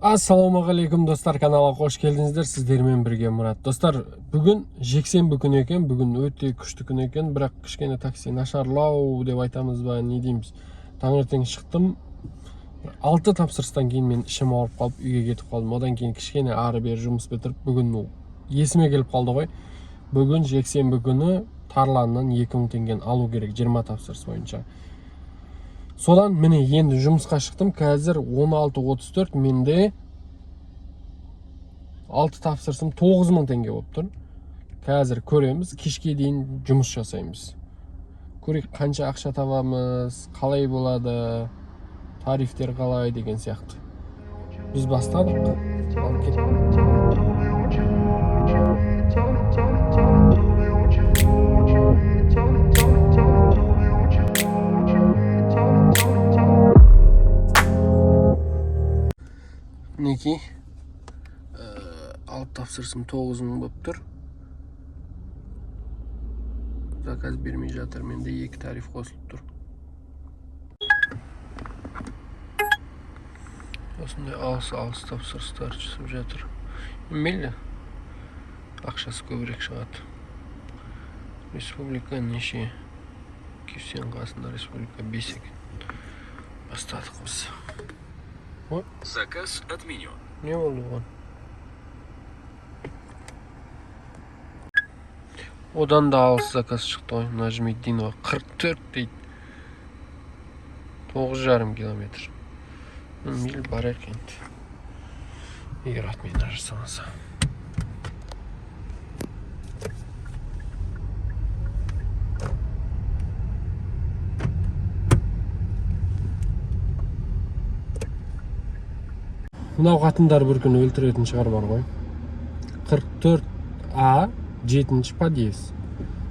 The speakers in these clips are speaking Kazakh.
Ассалаумағалейкум достар, каналға қош келдіңіздер. Сіздермен бірге Мұрат. Достар, бүгін жексенбі күн екен, бүгін өте күшті күн екен, бірақ кішкене такси нашарлау деп айтамыз ба, не дейміз. Таңертең шықтым, 6 тапсырыстан кейін мен ішім ауырып қалып, үйге кетіп қалдым. Одан кейін кішкене ары бері жұмыс бітіріп, бүгін есіме келіп қалды ғой. Бүгін жексенбі күні Тарланнан 2000 теңгені алу керек 20 тапсырыс бойынша. Содан міне енді жұмысқа шықтым. Қазір 16:34, менде 6 тапсырысым 9000 теңге болып тұр. Қазір көреміз, кешке дейін жұмыс жасаймыз. Көрейік қанша ақша табамыз, қалай болады, тарифтер қалай деген сияқты. Біз бастадық. Ал кеттік. Мінекей, 6 тапсырысым 9000 болып тұр. Заказ бермей жатыр, менде 2 тариф қосылып тұр. Осындай алыс тапсырыстар жасап жатыр. Мейлі, ақшасы көбірек шығады. Республика неше? Кевсен қасында республика 5 екен. Бастадық біз. Заказ отменен. Не болды оған? Одан да алыс заказ шықты ғой. Нажмет дейін 44 дейді. 9,5 километр. Мейлі бар екен. Егер отмена жасамаса. Мынау қатындар бір күн өлтіретін шығар бар ғой. 44А 7-ші подъезд.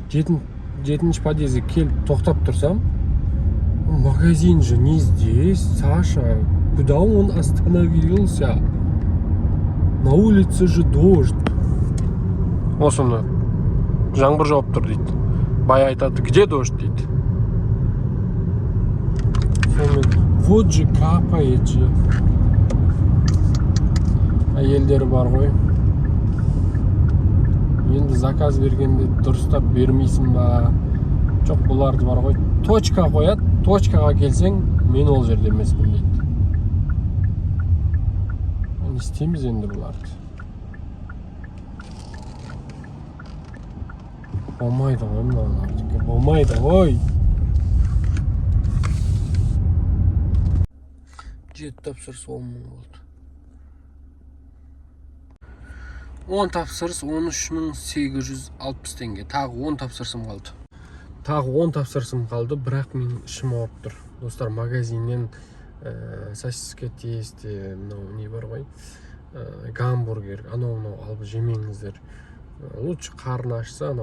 7-ші подъезде келіп тоқтап тұрсам, магазин же не здесь, Саша. Куда он остановился? На улице же дождь. Осыны жаңбыр жауып тұр дейді. Бай айтады, где дождь дейді. Вот же капает же. Әйелдері бар ғой. Енді заказ бергенде дұрыстап бермейсің ба? Жоқ, бұларды бар ғой. Точка қояды, точкаға келсең, мен ол жерде емеспін дейді. Не істейміз енді бұларды? Болмайды ғой мыналардікі, болмайды ғой. 7 тапсырыс 10.000 болды. 10 тапсырыс 13.860 теңге. Тағы 10 тапсырысым қалды. Бірақ мен ішім ауырып тұр. Достар, магазиннен сосиска тесте, не бар ғой? Гамбургер, анау алып жемеңіздер. Лучше қарны ашса,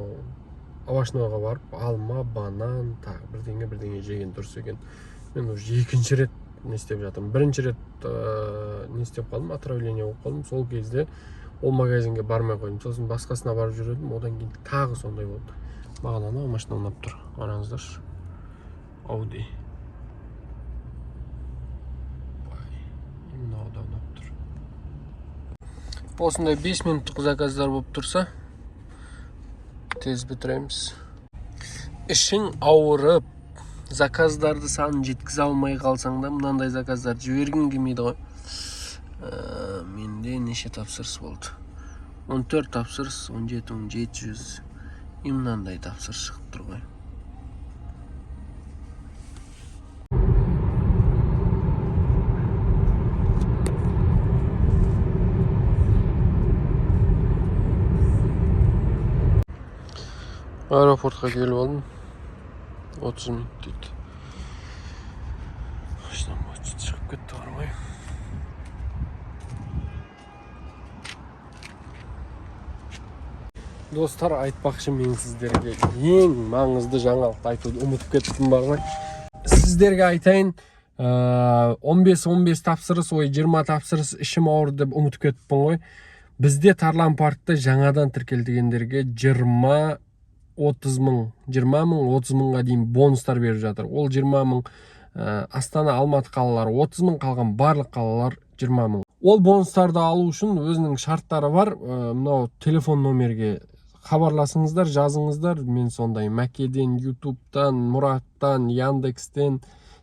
овощнойға барып, алма, банан, бірдеңе жеген дұрыс екен. Мен уже екінші рет не істеп жатырмын. Бірінші рет не істеп қалдым, отравление болып қалдым. Сол кезде ол магазинге бармай қойдым. Сосын басқасына барып жүредім, одан кейін тағы сондай болды. Маған анау машина ұнап тұр. Қараңыздаршы. Audi. Мынау да ұнап тұр. Осындай 5 минуттық заказдар болып тұрса, тез бітіреміз. Ішің ауырып, заказдарды санын жеткізе алмай қалсаң да, мынандай заказдар жібергің келмейді ғой. Менде неше тапсырыс болды? 14 тапсырыс, 17.700. Мынандай тапсырыс шығып тұр ғой. Аэропортқа келіп алдым. 30 минут дейді. Машинам шығып кетті бар ғой. Достар, айтпақшы мен сіздерге ең маңызды жаңалықты айтуды ұмытып кеттім бар ғой. Сіздерге айтайын, 15 тапсырыс, 20 тапсырыс ішім ауыр деп ұмытып кеттім ғой. Бізде Тарлан паркта жаңадан тіркелдігендерге 20-30 мыңға дейін бонустар беріп жатыр. Ол 20 мың Астана, Алматы қалалары 30 мың, қалған барлық қалалар 20 мың. Ол бонустарды алу үшін өзінің шарттары бар. Мынау телефон номерге хабарласыңыздар, жазыңыздар. Мен сондай Мәкеден, ютубтан, Мураттан, Яндекстен,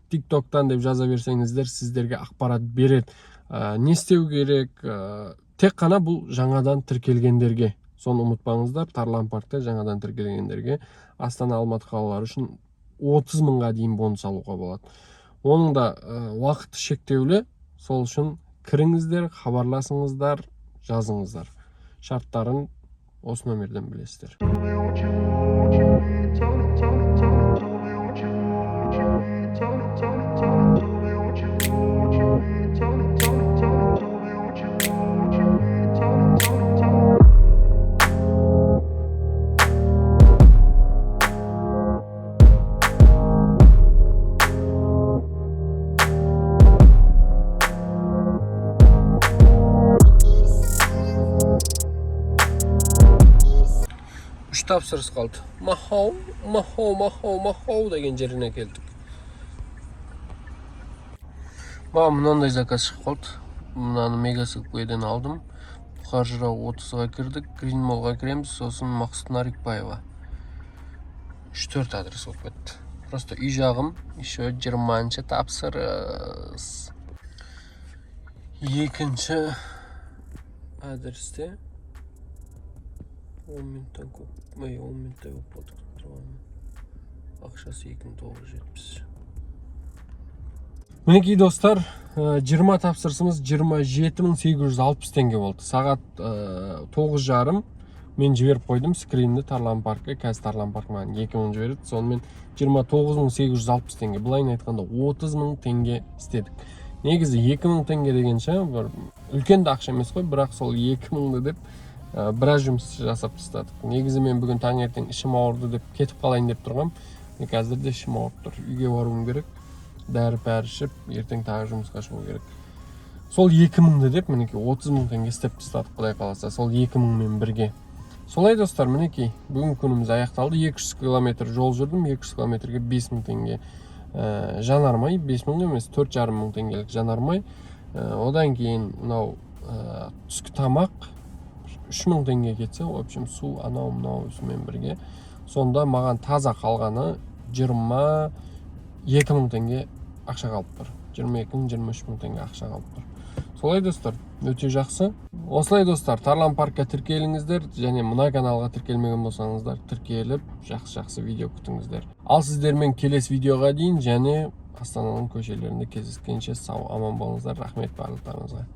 тиктоктан деп жаза берсеңіздер, сіздерге ақпарат береді. Не істеу керек? Тек қана бұл жаңадан тіркелгендерге. Соны ұмытпаңыздар, Тарлан паркта жаңадан тіркелгендерге Астана, Алматы қалалары үшін 30 мыңға дейін бонус алуға болады. Оның да уақыты шектеулі. Сол үшін кіріңіздер, хабарласыңыздар, жазыңыздар. Шарттарын осы номерден білесіздер. Үш тапсырыс қалды. Махау деген жеріне келдік. Мынандай заказ шығып қалды. Мынаны Мегасеквейден алдым. Қаржыра 30-ға кірдік, Green Mallға кіреміз, сосын Мақсұт Нарикбаева. 3-4 адрес болып кетті. Просто үй жағым, еще 20-ші тапсырыс. Екінші адресте 10 минуттан көп, 10 минуттай болып болдық тұрғанын. Ақшасы 2970. Мінекей достар, 20 тапсырысымыз 27.860 теңге болды. Сағат 9:30 мен жіберіп қойдым скринді Тарлан паркқа. Қазір Тарлан парк маған 2 мың жібереді. Сонымен 29.860 теңге. Бұлайын айтқанда 30 мың теңге істедік. Негізі 2 мың теңге дегенше бір үлкен де ақша емес қой, бірақ сол 2 мыңды деп біраз жұмыс жасап тастадық. Негізі мен бүгін таңертең ішім ауырды деп кетіп қалайын деп тұрғам. Қазір де ішім ауырып тұр. Үйге баруым керек. Дәрі-пәрі ішіп, ертең тағы жұмысқа шығу керек. Сол 2 мыңды деп, мінекей 30 мың теңге істеп тастадық, құдай қаласа. Сол 2 мыңмен бірге. Солай достар, мінекей бүгін күніміз аяқталды. 200 км жол жүрдім. 200 км-ге 5 мың теңге жанармай, 5 мың емес, 4,5 мың теңгелік жанармай. Одан кейін мынау түскі тамақ 3 мың теңге кетсе, в общем, су анау-мынау үсімен бірге. Сонда маған таза қалғаны 22 мың теңге ақша қалып тұр. 22-23 мың теңге ақша қалып тұр. Солай достар, өте жақсы. Осылай достар, Тарлан паркқа тіркеліңіздер, және мына каналға тіркелмеген болсаңыздар, тіркеліп, жақсы видео күтіңіздер. Ал сіздермен келесі видеоға дейін, және Астананың көшелерінде кездескенше сау, аман болыңыздар. Рахмет барлықтарыңызға.